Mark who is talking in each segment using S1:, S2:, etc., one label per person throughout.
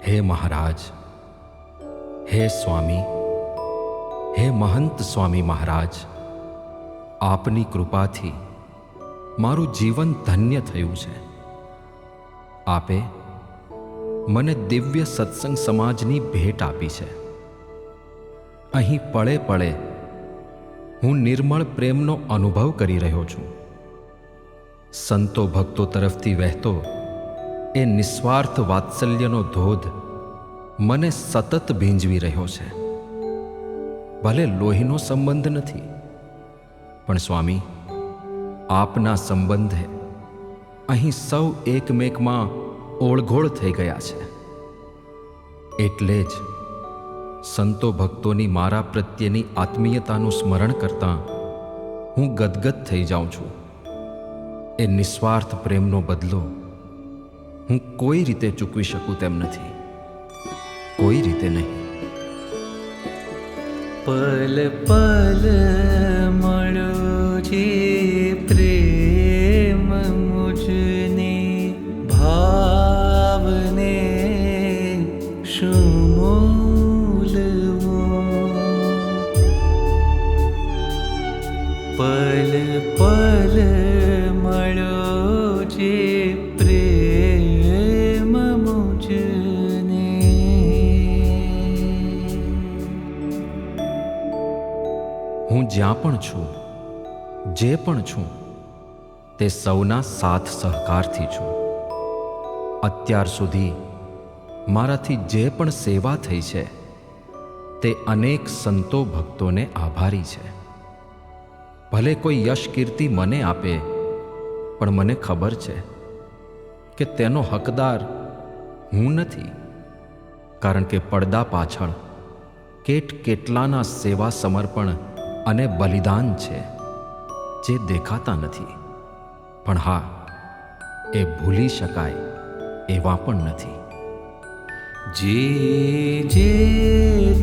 S1: હે મહારાજ, હે સ્વામી, હે મહંત સ્વામી મહારાજ, આપની કૃપાથી મારું જીવન ધન્ય થયું છે. આપે મને દિવ્ય સત્સંગ સમાજની ભેટ આપી છે. અહીં પળે પળે હું નિર્મળ પ્રેમનો અનુભવ કરી રહ્યો છું. સંતો ભક્તો તરફથી વહેતો એ નિસ્વાર્થ વાત્સલ્યનો ધોધ મને સતત ભીંજવી રહ્યો છે. ભલે લોહીનો સંબંધ નથી, પણ સ્વામી, આપના સંબંધે અહીં સૌ એકમેકમાં ઓળઘોળ થઈ ગયા છે. એટલે જ સંતો ભક્તોની મારા પ્રત્યેની આત્મીયતાનું સ્મરણ કરતાં હું ગદગદ થઈ જાઉં છું. એ નિસ્વાર્થ પ્રેમનો બદલો હું કોઈ રીતે ચૂકવી શકું તેમ નથી, કોઈ રીતે નહીં.
S2: પલ પલ મળ્યો છે પ્રેમ મુજને, ભાવને શું મૂલવું. પલ પલ મળ્યો છે પ્રેમ મુજને.
S1: હું જ્યાં પણ છું, જે પણ છું, તે સૌના સાથ સહકારથી છું. અત્યાર સુધી મારાથી જે પણ સેવા થઈ છે તે અનેક સંતો ભક્તોને આભારી છે. ભલે કોઈ યશ કીર્તિ મને આપે, પણ મને ખબર છે કે તેનો હકદાર હું નથી, કારણ કે પડદા પાછળ કેટલાના સેવા સમર્પણ અને બલિદાન છે જે દેખાતા નથી, પણ હા, એ ભૂલી શકાય એવા પણ નથી.
S2: જે જે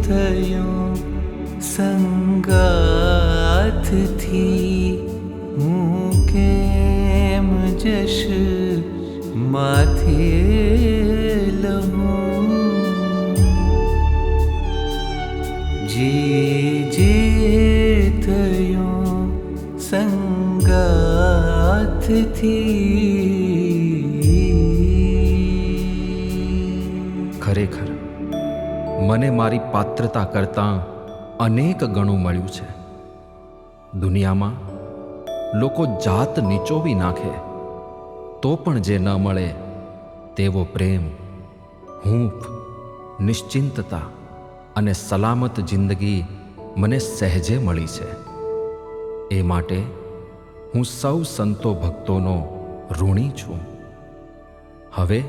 S2: થયું સંગાથથી, હું કેમ જશ માથે લઉં. જે જે થયું સંગાથથી.
S1: ખરેખર મને મારી પાત્રતા કરતાં અનેક ગણું મળ્યું છે. દુનિયામાં લોકો જાત નીચોવી નાખે તો પણ જે ન મળે તેવો પ્રેમ, હૂંફ, નિશ્ચિંતતા અને સલામત જિંદગી મને સહેજે મળી છે. એ માટે હું સૌ સંતો ભક્તોનો ઋણી છું. હવે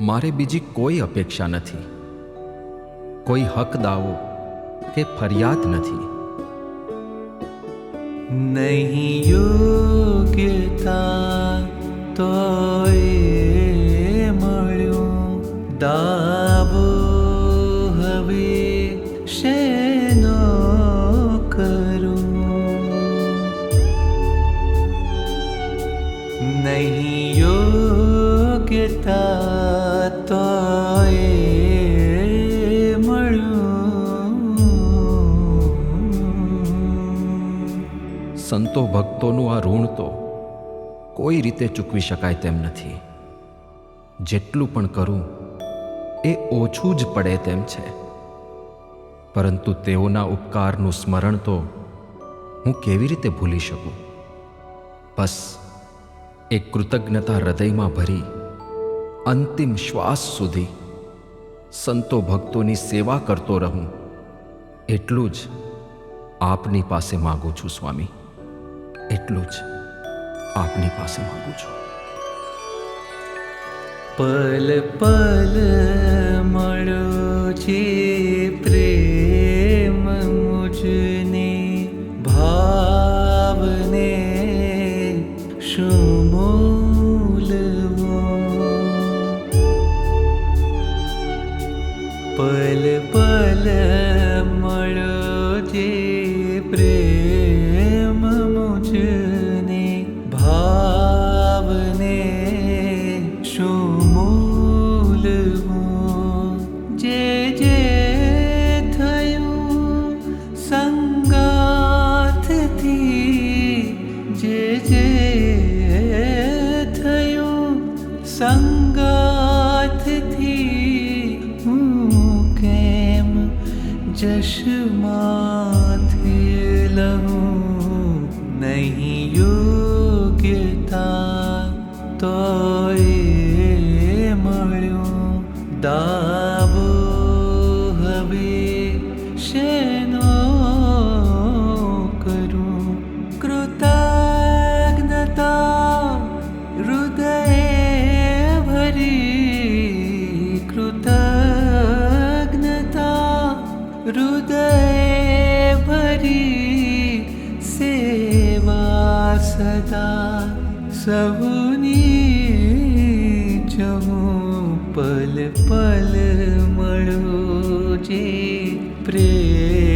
S1: મારે બીજી કોઈ અપેક્ષા નથી, કોઈ હક દાવો કે ફરિયાદ નથી.
S2: નહીં યોગ્યતા તોય મળ્યું, દાવો હવે શેનો કરું. નહીં યોગ્યતા તોય
S1: સંતો ભક્તોનું આ ઋણ તો કોઈ રીતે ચૂકવી શકાય તેમ નથી. જેટલું પણ કરું એ ઓછું જ પડે તેમ છે. પરંતુ તેઓના ઉપકારનું સ્મરણ તો હું કેવી રીતે ભૂલી શકું? બસ એક કૃતજ્ઞતા હૃદયમાં ભરી અંતિમ શ્વાસ સુધી સંતો ભક્તોની સેવા કરતો રહું, એટલું જ આપની પાસે માગું છું સ્વામી, એટલું જ આપની પાસે માગું છું.
S2: પલ પલ મળ્યો છે પ્રેમ મુજને, ભાવને શું મૂલવું. પલ પલ મળ્યો છે પ્રેમ મુજને, ભાવને શું મૂલવું. સંગાથથી હું કેમ જશમાંથી લઉં નહીં યોગ્યતા તોય મળ્યું દાવો હવે શેનો કરું કૃતજ્ઞતા હૃદય ભરી કૃતજ્ઞતા હૃદય ભરી સેવા સદા સૌની જવું પલ પલ મળો જે પ્રેમ